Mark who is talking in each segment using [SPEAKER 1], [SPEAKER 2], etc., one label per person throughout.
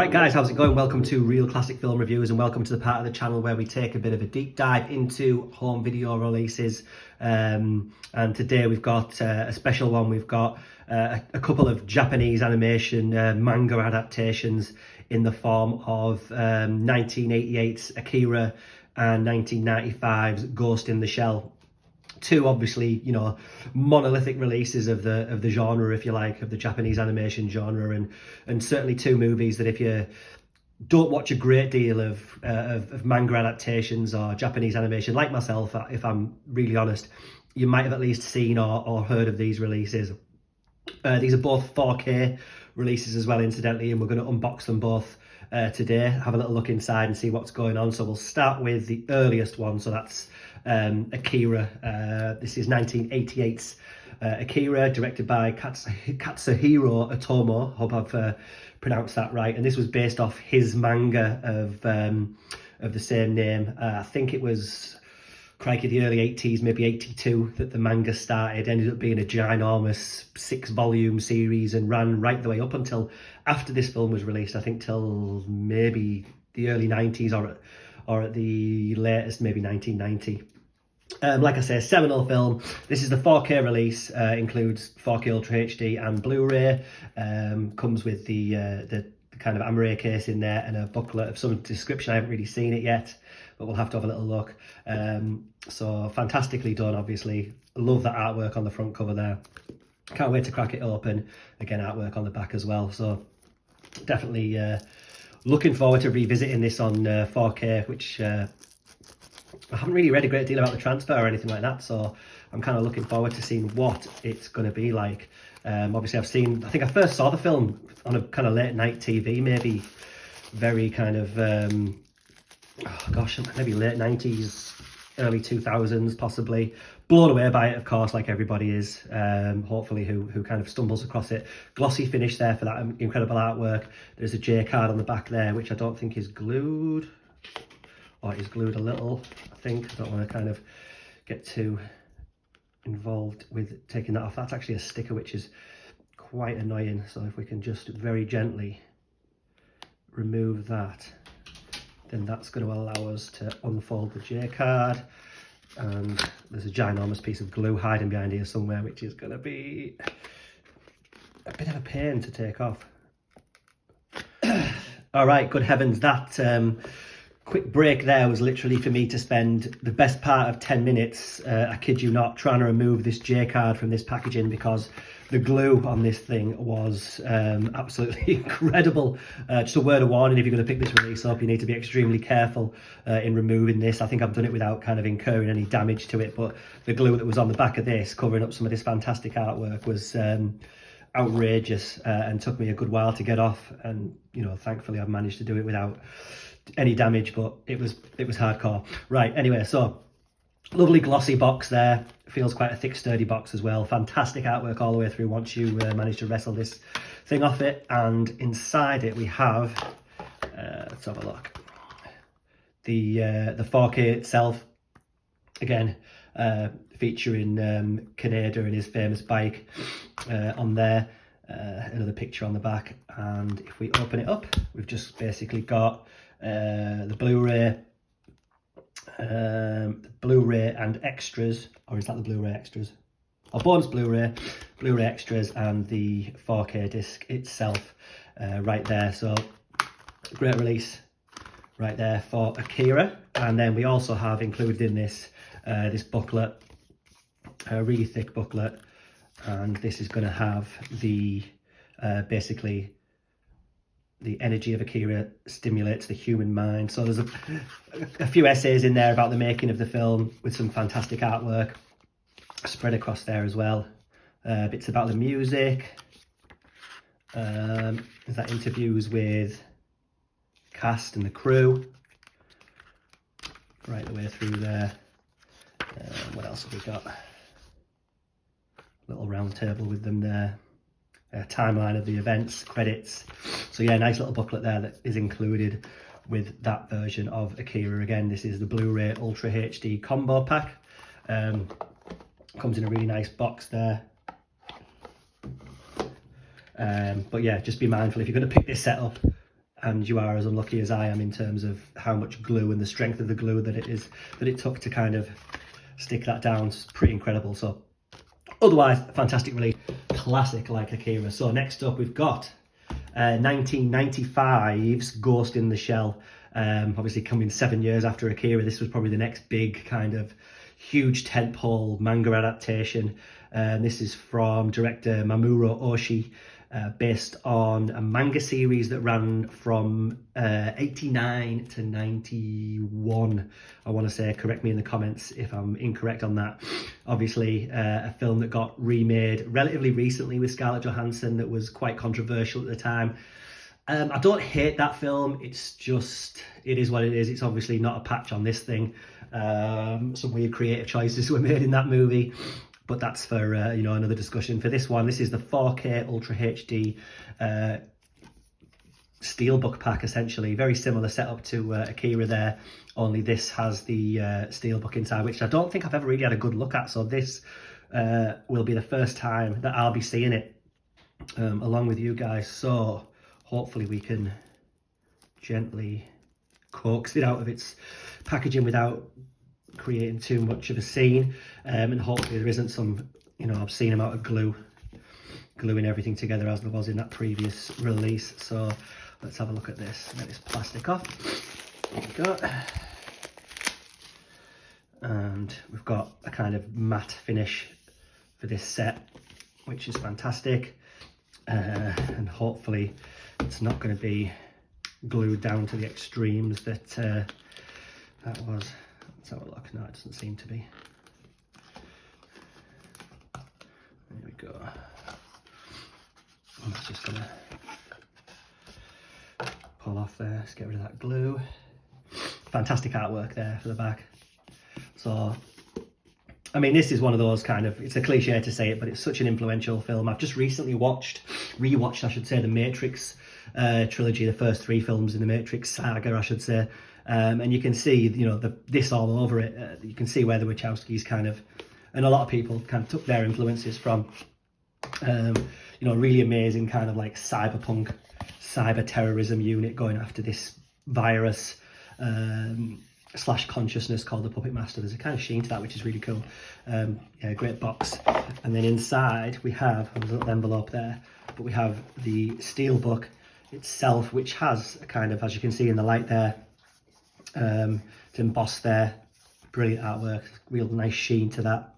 [SPEAKER 1] Right guys, how's it going? Welcome to Real Classic Film Reviews and welcome to the part of the channel where we take a bit of a deep dive into home video releases. And today we've got a special one. We've got a couple of Japanese animation manga adaptations in the form of 1988's Akira and 1995's Ghost in the Shell. Two obviously, you know, monolithic releases of the genre, if you like, of the Japanese animation genre, and certainly two movies that if you don't watch a great deal of manga adaptations or Japanese animation, like myself, if I'm really honest, you might have at least seen or heard of these releases. These are both 4K releases as well, incidentally, and we're going to unbox them both today, have a little look inside and see what's going on. So we'll start with the earliest one, so that's Akira. This is 1988's Akira, directed by Katsuhiro Otomo. Hope I've pronounced that right. And this was based off his manga of the same name. I think it was, crikey, the early 80s, maybe 82, that the manga started. Ended up being a ginormous 6-volume series and ran right the way up until after this film was released. I think till maybe the early 90s or at the latest, maybe 1990. Like I say, seminal film. This is the 4K release, includes 4K Ultra HD and Blu Ray. Comes with the kind of Amare case in there and a booklet of some description. I haven't really seen it yet, but we'll have to have a little look. So fantastically done, obviously. Love that artwork on the front cover there. Can't wait to crack it open. Again, artwork on the back as well. So definitely looking forward to revisiting this on 4K, which I haven't really read a great deal about the transfer or anything like that, so I'm kind of looking forward to seeing what it's going to be like. Obviously, I think I first saw the film on a kind of late night TV, maybe very kind of, maybe late 90s, early 2000s, possibly. Blown away by it, of course, like everybody is, hopefully, who kind of stumbles across it. Glossy finish there for that incredible artwork. There's a J card on the back there, which I don't think is glued. Or it is glued a little, I think. I don't want to kind of get too involved with taking that off. That's actually a sticker, which is quite annoying. So if we can just very gently remove that, then that's going to allow us to unfold the J card. And there's a ginormous piece of glue hiding behind here somewhere, which is going to be a bit of a pain to take off. All right, good heavens, that quick break there was literally for me to spend the best part of 10 minutes, I kid you not, trying to remove this J card from this packaging because the glue on this thing was absolutely incredible. Just a word of warning, if you're going to pick this release up, you need to be extremely careful in removing this. I think I've done it without kind of incurring any damage to it, but the glue that was on the back of this, covering up some of this fantastic artwork, was outrageous and took me a good while to get off. And, you know, thankfully I've managed to do it without any damage, but it was hardcore. Right, anyway, so lovely glossy box there. Feels quite a thick, sturdy box as well. Fantastic artwork all the way through once you manage to wrestle this thing off it. And inside it we have, let's have a look, the 4K itself, again, featuring Kaneda and his famous bike on there. Another picture on the back, and if we open it up, we've just basically got the Blu-ray and extras, or is that the Blu-ray extras? Or bonus Blu-ray extras, and the 4K disc itself right there. So great release right there for Akira. And then we also have included in this this booklet, a really thick booklet, and this is going to have the basically the energy of Akira stimulates the human mind. So there's a few essays in there about the making of the film with some fantastic artwork spread across there as well. Bits about the music. There's that interviews with cast and the crew right the way through there. What else have we got? Little round table with them there. Timeline of the events, credits. So yeah, nice little booklet there that is included with that version of Akira. Again, this is the Blu Ray Ultra HD combo pack. Comes in a really nice box there. But yeah, just be mindful if you're going to pick this set up, and you are as unlucky as I am in terms of how much glue and the strength of the glue that it took to kind of stick that down. It's pretty incredible. So otherwise, fantastic release, classic like Akira. So next up we've got 1995's Ghost in the Shell. Obviously coming 7 years after Akira, this was probably the next big kind of huge tentpole manga adaptation. This is from director Mamoru Oshii, based on a manga series that ran from 89 to 91, I want to say. Correct me in the comments if I'm incorrect on that. Obviously a film that got remade relatively recently with Scarlett Johansson that was quite controversial at the time. I don't hate that film, it's just, it is what it is. It's obviously not a patch on this thing. Some weird creative choices were made in that movie, but that's for you know, another discussion. For this one, this is the 4K Ultra HD Steelbook pack, essentially. Very similar setup to Akira there, only this has the Steelbook inside, which I don't think I've ever really had a good look at. So this will be the first time that I'll be seeing it along with you guys. So hopefully we can gently coax it out of its packaging without creating too much of a scene, and hopefully there isn't some, you know, obscene amount of gluing everything together as there was in that previous release. So let's have a look at this. Get this plastic off. There we go. And we've got a kind of matte finish for this set, which is fantastic. And hopefully it's not going to be glued down to the extremes that that was. Let's have a look. No, it doesn't seem to be. There we go. I'm just going to pull off there. Let's get rid of that glue. Fantastic artwork there for the back. So, I mean, this is one of those kind of, it's a cliche to say it, but it's such an influential film. I've just recently rewatched, I should say, the Matrix trilogy, the first 3 films in the Matrix saga, I should say. And you can see, you know, this all over it. You can see where the Wachowskis kind of, and a lot of people kind of took their influences from. You know, really amazing kind of like cyberpunk, cyber terrorism unit going after this virus slash consciousness called the Puppet Master. There's a kind of sheen to that, which is really cool. Yeah, great box. And then inside we have a little envelope there, but we have the Steelbook itself, which has a kind of, as you can see in the light there, it's embossed there. Brilliant artwork, real nice sheen to that.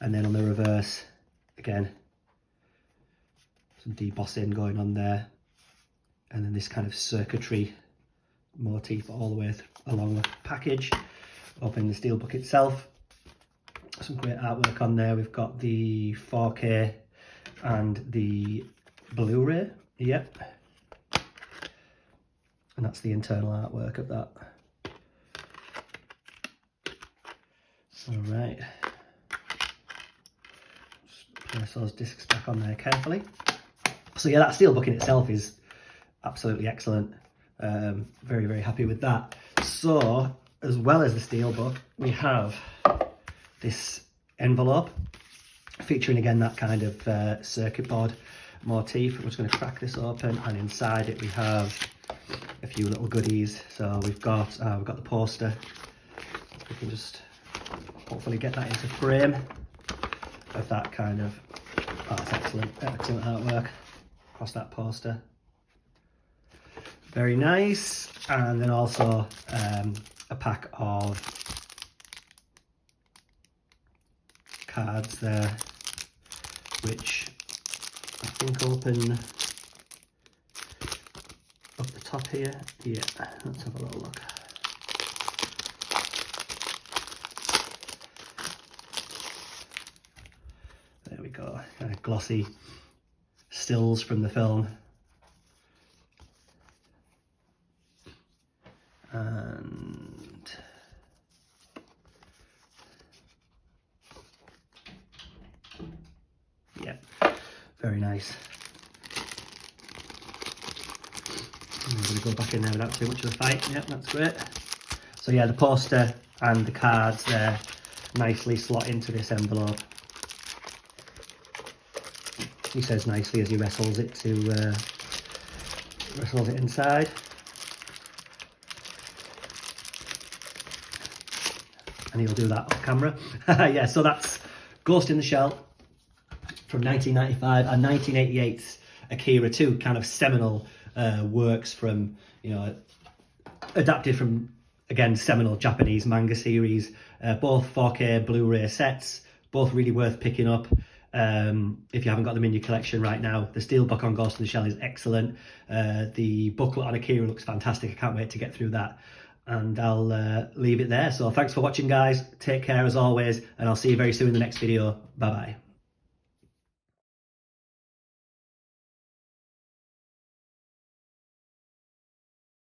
[SPEAKER 1] And then on the reverse, again, some debossing going on there. And then this kind of circuitry motif all the way along the package. Opening the Steelbook itself, some great artwork on there. We've got the 4K and the Blu Ray, yep. And that's the internal artwork of that. All right, just place those discs back on there carefully. So yeah, that Steelbook in itself is absolutely excellent. Very, very happy with that. So, as well as the Steelbook, we have this envelope featuring again that kind of circuit board motif. I'm just going to crack this open, and inside it we have a few little goodies. So we've got the poster. We can just hopefully get that into frame of that kind of, oh, that's excellent artwork across that poster. Very nice. And then also a pack of cards there, which I think open up the top here. Yeah, let's have a little look. There we go, kind of glossy stills from the film. And yeah, very nice. I'm going to go back in there without too much of a fight. Yeah, that's great. So yeah, the poster and the cards there nicely slot into this envelope. He says nicely as he wrestles it to Let's hold it inside. And he'll do that off camera. Yeah, so that's Ghost in the Shell from 1995 and 1988's Akira, two kind of seminal works from, you know, adapted from, again, seminal Japanese manga series, both 4K Blu Ray sets, both really worth picking up if you haven't got them in your collection right now. The Steelbook on Ghost in the Shell is excellent. The booklet on Akira looks fantastic. I can't wait to get through that. And I'll leave it there. So thanks for watching, guys. Take care as always, and I'll see you very soon in the next video. Bye bye.